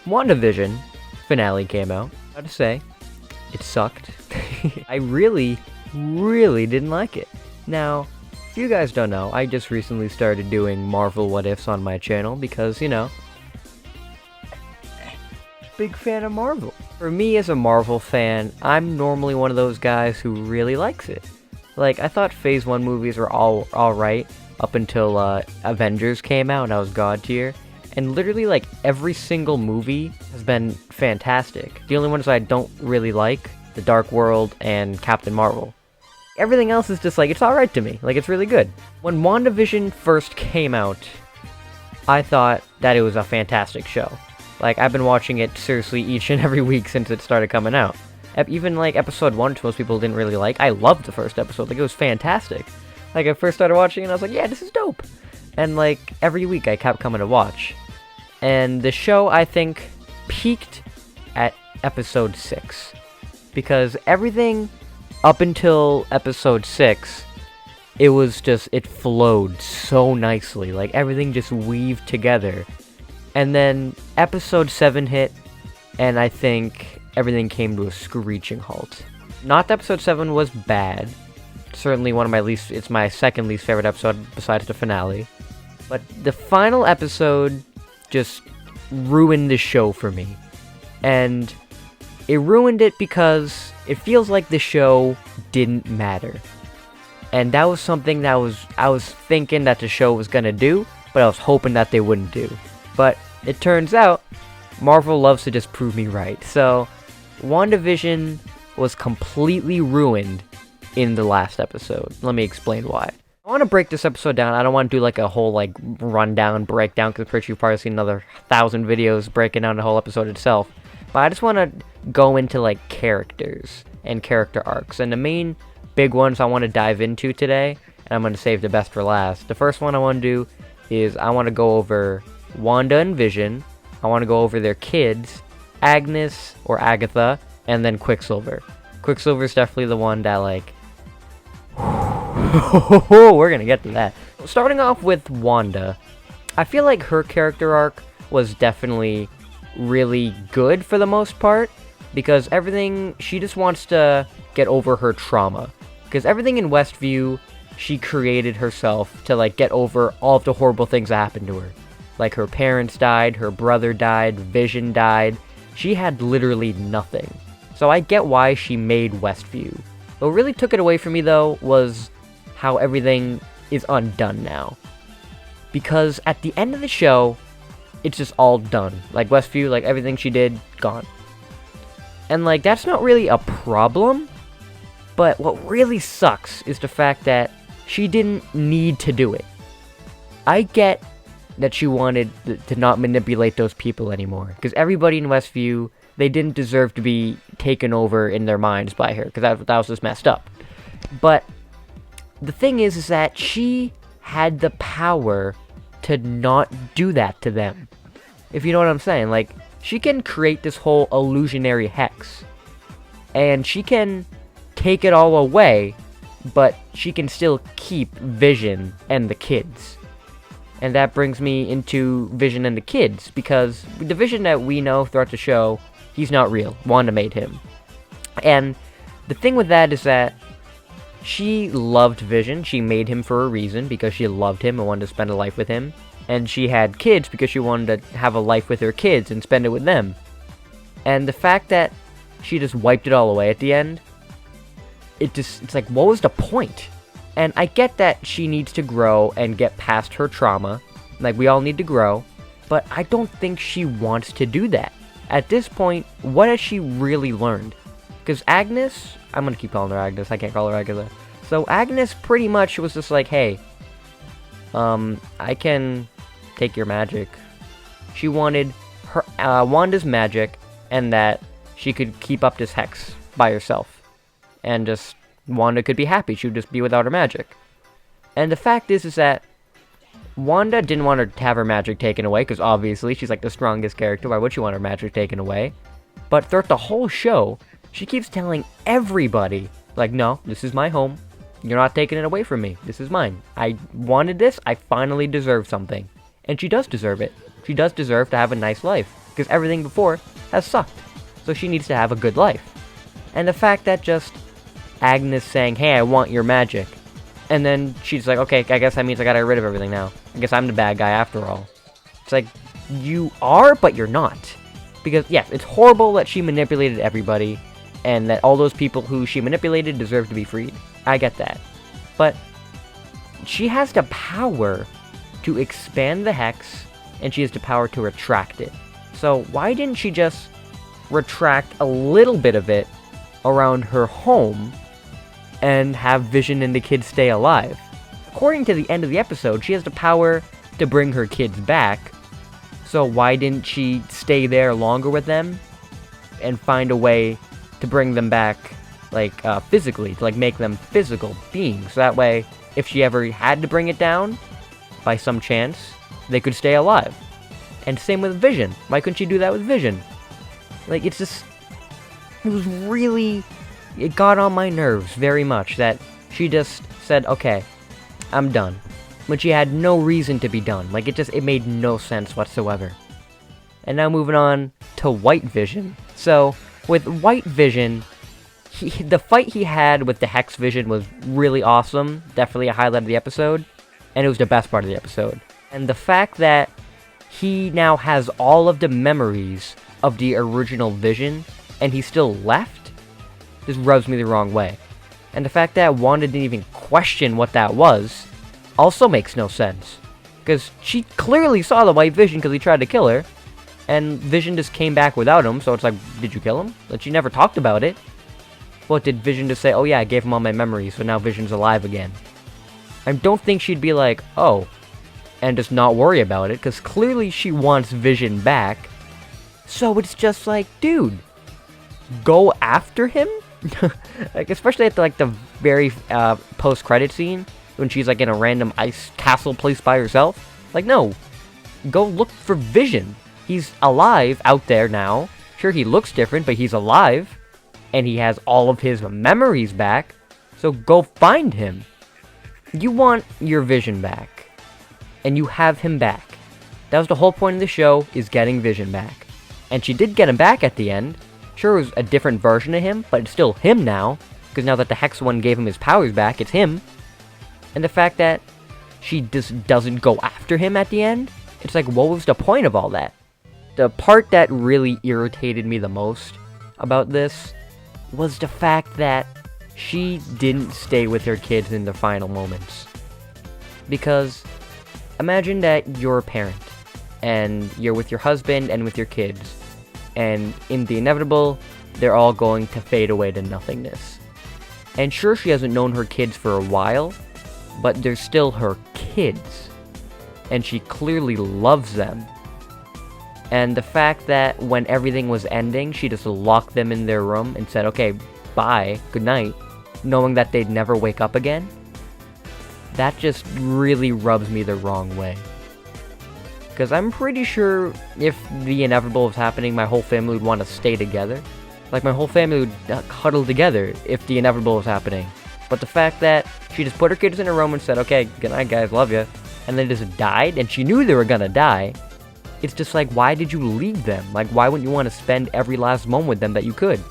WandaVision finale came out. I gotta say, it sucked. I really didn't like it. Now, if you guys don't know, I just recently started doing Marvel What Ifs on my channel because, you know, big fan of Marvel. For me as a Marvel fan, I'm normally one of those guys who really likes it. Like, I thought Phase 1 movies were alright up until Avengers came out and I was god tier. And literally, like, every single movie has been fantastic. The only ones I don't really like, The Dark World and Captain Marvel. Everything else is just like, it's alright to me. Like, it's really good. When WandaVision first came out, I thought that it was a fantastic show. Like, I've been watching it seriously each and every week since it started coming out. Even, like, episode 1, which most people didn't really like, I loved the first episode. Like, it was fantastic. Like, I first started watching it, and I was like, yeah, this is dope. And, like, every week I kept coming to watch. And the show, I think, peaked at episode 6. Because everything up until episode 6, it was just, it flowed so nicely. Like, everything just weaved together. And then episode 7 hit, and I think everything came to a screeching halt. Not that episode 7 was bad. Certainly it's my second least favorite episode besides the finale. But the final episode just ruined the show for me. And it ruined it because it feels like the show didn't matter. And that was something that I was thinking that the show was gonna do, but I was hoping that they wouldn't do. But it turns out, Marvel loves to just prove me right. So, WandaVision was completely ruined in the last episode. Let me explain why. I want to break this episode down. I don't want to do like a whole like rundown, breakdown, because I'm pretty sure you've probably seen another 1,000 videos breaking down the whole episode itself. But I just want to go into like characters and character arcs. And the main big ones I want to dive into today, and I'm going to save the best for last. The first one I want to do is I want to go over Wanda and Vision. I want to go over their kids, Agnes or Agatha, and then Quicksilver. Quicksilver's definitely the one that like... we're gonna get to that. Starting off with Wanda, I feel like her character arc was definitely really good for the most part, because she just wants to get over her trauma. Because everything in Westview, she created herself to like get over all of the horrible things that happened to her. Like her parents died, her brother died, Vision died. She had literally nothing. So I get why she made Westview. What really took it away from me though was how everything is undone now. Because at the end of the show, it's just all done. Like Westview, like everything she did, gone. And like that's not really a problem, but what really sucks is the fact that she didn't need to do it. I get that she wanted to not manipulate those people anymore, because everybody in Westview, they didn't deserve to be taken over in their minds by her, because that was just messed up. But the thing is that she had the power to not do that to them. If you know what I'm saying, like, she can create this whole illusionary hex, and she can take it all away, but she can still keep Vision and the kids. And that brings me into Vision and the kids, because the Vision that we know throughout the show, he's not real. Wanda made him. And the thing with that is that she loved Vision. She made him for a reason, because she loved him and wanted to spend a life with him. And she had kids because she wanted to have a life with her kids and spend it with them. And the fact that she just wiped it all away at the end, it's like, what was the point? And I get that she needs to grow and get past her trauma. Like, we all need to grow. But I don't think she wants to do that. At this point, what has she really learned? Because Agnes, I'm going to keep calling her Agnes. I can't call her Agatha. So Agnes pretty much was just like, hey, I can take your magic. She wanted her Wanda's magic, and that she could keep up this hex by herself. And just... Wanda could be happy. She would just be without her magic. And the fact is that Wanda didn't want her to have her magic taken away, because obviously she's like the strongest character. Why would she want her magic taken away? But throughout the whole show, she keeps telling everybody, like, no, this is my home. You're not taking it away from me. This is mine. I wanted this. I finally deserve something. And she does deserve it. She does deserve to have a nice life. because everything before has sucked. So she needs to have a good life. And the fact that just Agnes saying, hey, I want your magic, and then she's like, okay, I guess that means I gotta get rid of everything now. I guess I'm the bad guy after all. It's like, you are, but you're not. Because, yes, it's horrible that she manipulated everybody, and that all those people who she manipulated deserve to be freed. I get that. But she has the power to expand the hex, and she has the power to retract it. So why didn't she just retract a little bit of it around her home and have Vision and the kids stay alive? According to the end of the episode, she has the power to bring her kids back, so why didn't she stay there longer with them and find a way to bring them back, like, physically, to, like, make them physical beings? So that way, if she ever had to bring it down, by some chance, they could stay alive. And same with Vision. Why couldn't she do that with Vision? Like, it's just, it was really, it got on my nerves very much that she just said, okay, I'm done. When she had no reason to be done. Like, it made no sense whatsoever. And now moving on to White Vision. So, with White Vision, the fight he had with the Hex Vision was really awesome. Definitely a highlight of the episode. And it was the best part of the episode. And the fact that he now has all of the memories of the original Vision, and he's still left, just rubs me the wrong way. And the fact that Wanda didn't even question what that was also makes no sense. Because she clearly saw the White Vision because he tried to kill her, and Vision just came back without him, so it's like, did you kill him? Like, she never talked about it. What, did Vision just say, oh yeah, I gave him all my memories, so now Vision's alive again? I don't think she'd be like, oh, and just not worry about it, because clearly she wants Vision back. So it's just like, dude, go after him? Like, especially at the very post-credit scene, when she's like in a random ice castle place by herself. Like, no, go look for Vision. He's alive out there now. Sure, he looks different, but he's alive, and he has all of his memories back, so go find him. You want your Vision back, and you have him back. That was the whole point of the show, is getting Vision back. And she did get him back at the end. Sure, it was a different version of him, but it's still him now, because now that the Hex one gave him his powers back, it's him. And the fact that she just doesn't go after him at the end, it's like, what was the point of all that? The part that really irritated me the most about this was the fact that she didn't stay with her kids in the final moments. Because imagine that you're a parent, and you're with your husband and with your kids, and in the inevitable, they're all going to fade away to nothingness. And sure, she hasn't known her kids for a while, but they're still her kids, and she clearly loves them. And the fact that when everything was ending, she just locked them in their room and said, okay, bye, good night, knowing that they'd never wake up again, that just really rubs me the wrong way. Because I'm pretty sure if the inevitable was happening, my whole family would want to stay together. Like, my whole family would cuddle together if the inevitable was happening. But the fact that she just put her kids in a room and said, okay, good night guys, love ya, and then just died, and she knew they were gonna die, it's just like, why did you leave them? Like, why wouldn't you want to spend every last moment with them that you could?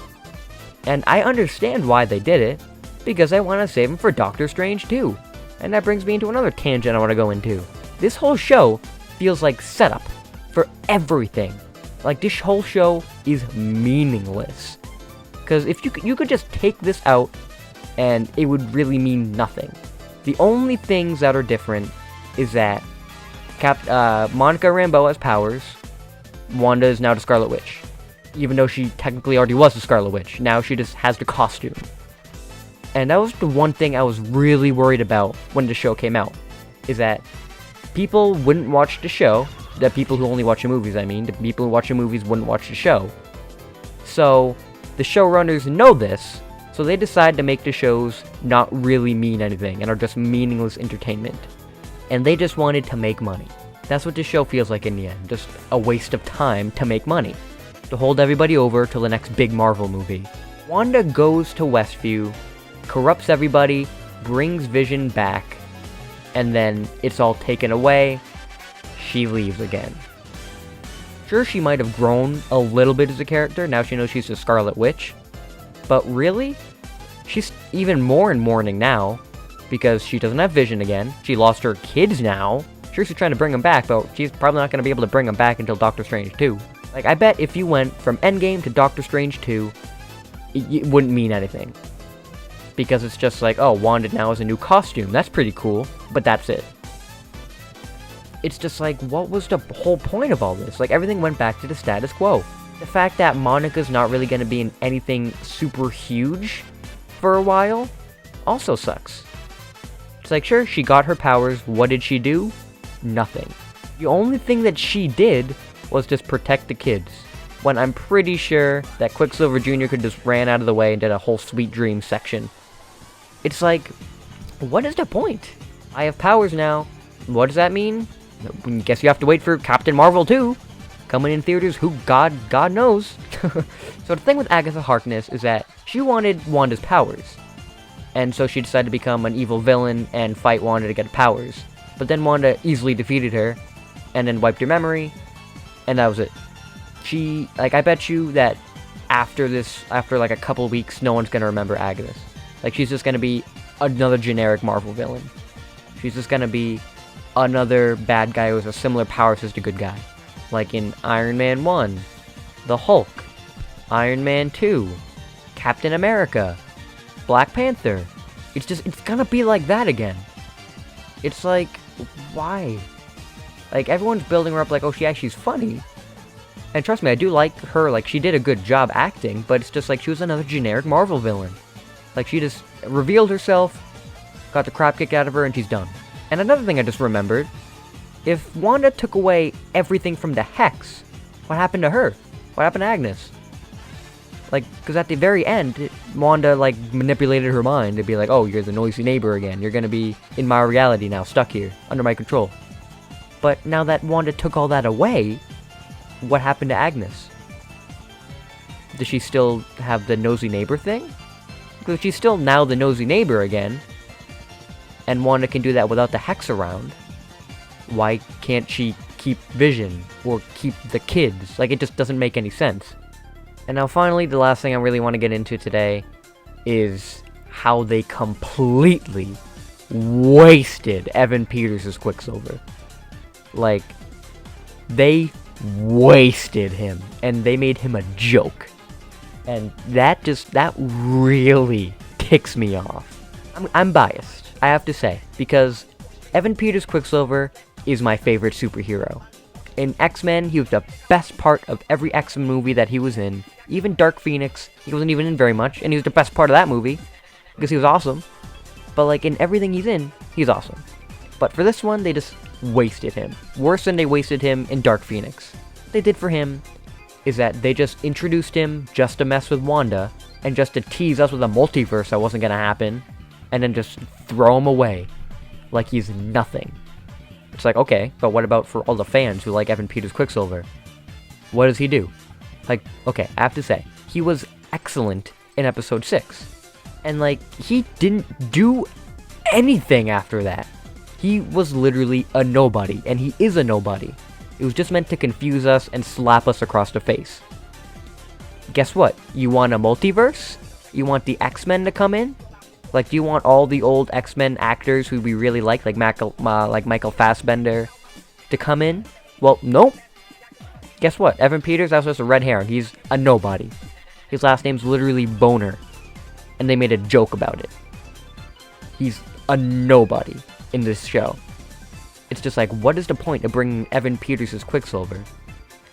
And I understand why they did it, because I want to save them for Doctor Strange too. And that brings me into another tangent I want to go into. This whole show feels like setup for everything. Like, this whole show is meaningless. Because if you could just take this out, and it would really mean nothing. The only things that are different is that Monica Rambeau has powers. Wanda is now the Scarlet Witch. Even though she technically already was the Scarlet Witch. Now she just has the costume. And that was the one thing I was really worried about when the show came out. Is that people wouldn't watch the show. The people who only watch the movies, I mean. The people who watch the movies wouldn't watch the show. So, the showrunners know this. So they decide to make the shows not really mean anything and are just meaningless entertainment. And they just wanted to make money. That's what this show feels like in the end. Just a waste of time to make money. To hold everybody over till the next big Marvel movie. Wanda goes to Westview, corrupts everybody, brings Vision back, and then it's all taken away. She leaves again. Sure, she might have grown a little bit as a character, now she knows she's a Scarlet Witch. But really? She's even more in mourning now, because she doesn't have Vision again. She lost her kids now. Sure, she's trying to bring them back, but she's probably not going to be able to bring them back until Doctor Strange 2. Like, I bet if you went from Endgame to Doctor Strange 2, it wouldn't mean anything. Because it's just like, oh, Wanda now has a new costume. That's pretty cool, but that's it. It's just like, what was the whole point of all this? Like, everything went back to the status quo. The fact that Monica's not really going to be in anything super huge for a while also sucks. It's like, sure, she got her powers. What did she do? Nothing. The only thing that she did was just protect the kids. When I'm pretty sure that Quicksilver Jr. could just ran out of the way and did a whole Sweet Dreams section. It's like, what is the point? I have powers now. What does that mean? I guess you have to wait for Captain Marvel 2. Coming in theaters, who God knows. So the thing with Agatha Harkness is that she wanted Wanda's powers. And so she decided to become an evil villain and fight Wanda to get powers. But then Wanda easily defeated her, and then wiped her memory, and that was it. She, like, I bet you that after like a couple weeks, no one's gonna remember Agatha. Like, she's just gonna be another generic Marvel villain. She's just gonna be another bad guy who has a similar power as the good guy. Like in Iron Man 1, the Hulk, Iron Man 2, Captain America, Black Panther. It's gonna be like that again. It's like, why? Like, everyone's building her up like, oh, she's funny. And trust me, I do like her, like, she did a good job acting, but it's just like she was another generic Marvel villain. Like, she just revealed herself, got the crap kicked out of her, and she's done. And another thing I just remembered, if Wanda took away everything from the Hex, what happened to her? What happened to Agnes? Like, because at the very end, Wanda, like, manipulated her mind to be like, oh, you're the noisy neighbor again. You're gonna be in my reality now, stuck here, under my control. But now that Wanda took all that away, what happened to Agnes? Does she still have the nosy neighbor thing? Because she's still now the nosy neighbor again, and Wanda can do that without the Hex around. Why can't she keep Vision, or keep the kids? Like, it just doesn't make any sense. And now finally, the last thing I really want to get into today is how they completely wasted Evan Peters as Quicksilver. Like, they wasted him, and they made him a joke. And that really ticks me off. I'm biased, I have to say, because Evan Peters' Quicksilver is my favorite superhero. In X-Men, he was the best part of every X-Men movie that he was in. Even Dark Phoenix, he wasn't even in very much, and he was the best part of that movie, because he was awesome. But, like, in everything he's in, he's awesome. But for this one, they just wasted him. Worse than they wasted him in Dark Phoenix. What they did for him is that they just introduced him just to mess with Wanda, and just to tease us with a multiverse that wasn't gonna happen, and then just throw him away like he's nothing. It's like, okay, but what about for all the fans who like Evan Peters' Quicksilver? What does he do? Like, okay, I have to say, he was excellent in episode 6. And, like, he didn't do anything after that. He was literally a nobody, and he is a nobody. It was just meant to confuse us and slap us across the face. Guess what? You want a multiverse? You want the X-Men to come in? Like, do you want all the old X-Men actors who we really like Michael Fassbender, to come in? Well, nope. Guess what? Evan Peters, that was just a red herring. He's a nobody. His last name's literally Boner. And they made a joke about it. He's a nobody in this show. It's just like, what is the point of bringing Evan Peters as Quicksilver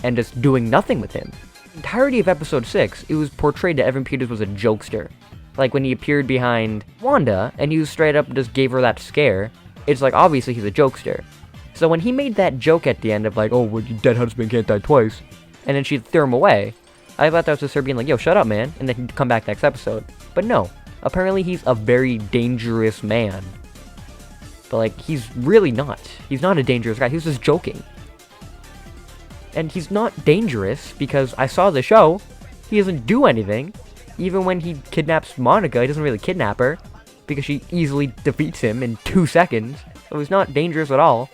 and just doing nothing with him? The entirety of episode 6, it was portrayed that Evan Peters was a jokester. Like, when he appeared behind Wanda, and he was straight up just gave her that scare, it's like, obviously he's a jokester. So when he made that joke at the end of like, oh, well, your dead husband can't die twice, and then she'd throw him away, I thought that was just her being like, yo, shut up, man, and then he'd come back next episode. But no, apparently he's a very dangerous man. But, like, he's really not. He's not a dangerous guy, he was just joking. And he's not dangerous, because I saw the show, he doesn't do anything. Even when he kidnaps Monica, he doesn't really kidnap her, because she easily defeats him in 2 seconds. So he's not dangerous at all.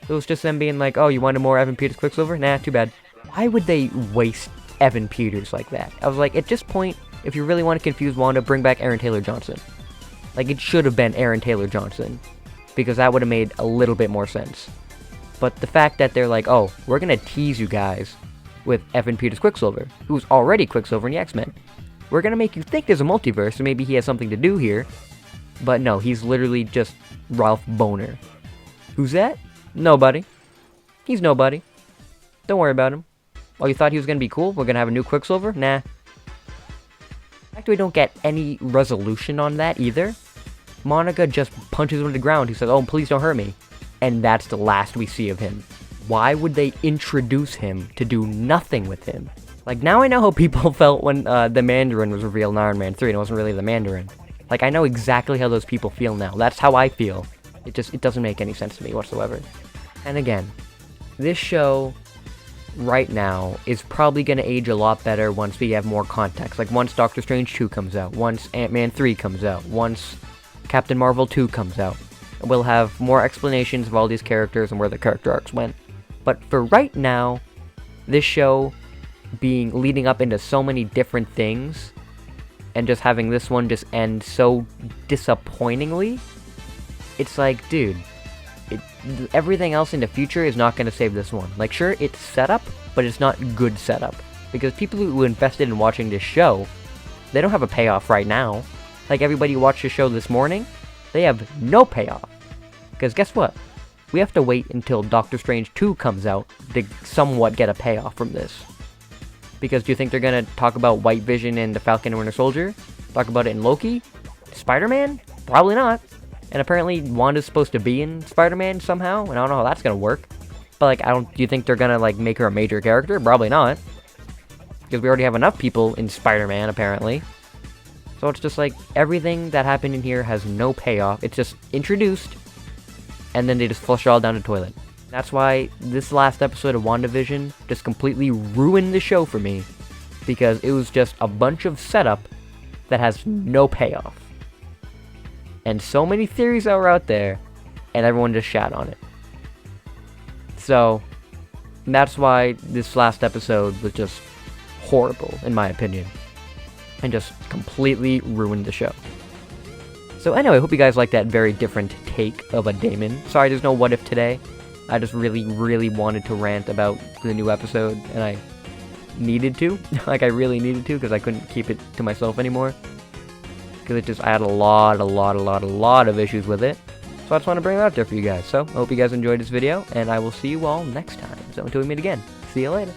It was just them being like, oh, you wanted more Evan Peters Quicksilver? Nah, too bad. Why would they waste Evan Peters like that? I was like, at this point, if you really want to confuse Wanda, bring back Aaron Taylor-Johnson. Like, it should have been Aaron Taylor-Johnson, because that would have made a little bit more sense. But the fact that they're like, oh, we're gonna tease you guys with Evan Peters Quicksilver, who's already Quicksilver in the X-Men. We're gonna make you think there's a multiverse, so maybe he has something to do here. But no, he's literally just Ralph Boner. Who's that? Nobody. He's nobody. Don't worry about him. Oh, you thought he was gonna be cool? We're gonna have a new Quicksilver? Nah. In fact, we don't get any resolution on that either. Monica just punches him to the ground. He says, oh, please don't hurt me. And that's the last we see of him. Why would they introduce him to do nothing with him? Like, now I know how people felt when the Mandarin was revealed in Iron Man 3 and it wasn't really the Mandarin. Like, I know exactly how those people feel now. That's how I feel. It doesn't make any sense to me whatsoever. And again, this show right now is probably going to age a lot better once we have more context. Like, once Doctor Strange 2 comes out, once Ant-Man 3 comes out, once Captain Marvel 2 comes out. We'll have more explanations of all these characters and where the character arcs went. But for right now, this show leading up into so many different things, and just having this one just end so disappointingly, it's like, dude, everything else in the future is not going to save this one. Like, sure, it's setup, but it's not good setup. Because people who invested in watching this show, they don't have a payoff right now. Like, everybody who watched the show this morning, they have no payoff. Because guess what? We have to wait until Doctor Strange 2 comes out to somewhat get a payoff from this. Because do you think they're going to talk about White Vision and the Falcon and Winter Soldier? Talk about it in Loki? Spider-Man? Probably not. And apparently Wanda's supposed to be in Spider-Man somehow, and I don't know how that's going to work. But, like, do you think they're going to, like, make her a major character? Probably not. Because we already have enough people in Spider-Man, apparently. So it's just like, everything that happened in here has no payoff. It's just introduced, and then they just flush it all down the toilet. That's why this last episode of WandaVision just completely ruined the show for me. Because it was just a bunch of setup that has no payoff. And so many theories that were out there, and everyone just shat on it. So, that's why this last episode was just horrible, in my opinion. And just completely ruined the show. So anyway, I hope you guys like that very different take of a Damon. Sorry there's no what if today. I just really, really wanted to rant about the new episode, and I needed to. Like, I really needed to, because I couldn't keep it to myself anymore. Because I had a lot of issues with it. So I just want to bring it out there for you guys. So, I hope you guys enjoyed this video, and I will see you all next time. So until we meet again, see you later.